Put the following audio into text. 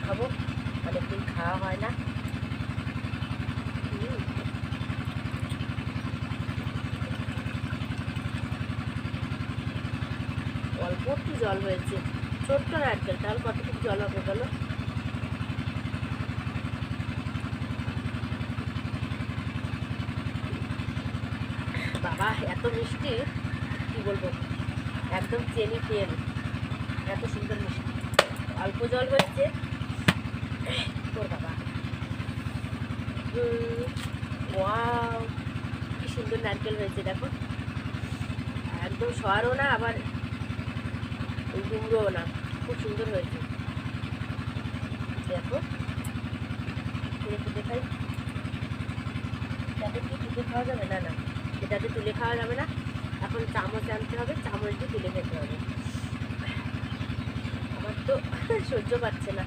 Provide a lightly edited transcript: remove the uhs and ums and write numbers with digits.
খাবো, অনেকদিন খাওয়া হয় না। অল্প একটু জল হয়েছে, ছোট্ট নারকেল, তাহলে কতটুকু জল হবে বলো? বাবা এত মিষ্টি, কি বলবো, একদম চেনি তেল, এত সুন্দর মিষ্টি। অল্প জল হয়েছে তোর বাবা। ওয়াও, কি সুন্দর নারকেল হয়েছে দেখো, একদম সরও না আবার গুঁড়োও না, খুব সুন্দর হয়েছে। দেখো দেখাই, এটাকে কি তুলে খাওয়া যাবে? না না, এটাকে তুলে খাওয়া যাবে না, এখন চামচ আনতে হবে, চামচ দিয়ে তুলে খেতে হবে। আমার তো সহ্য পাচ্ছে না।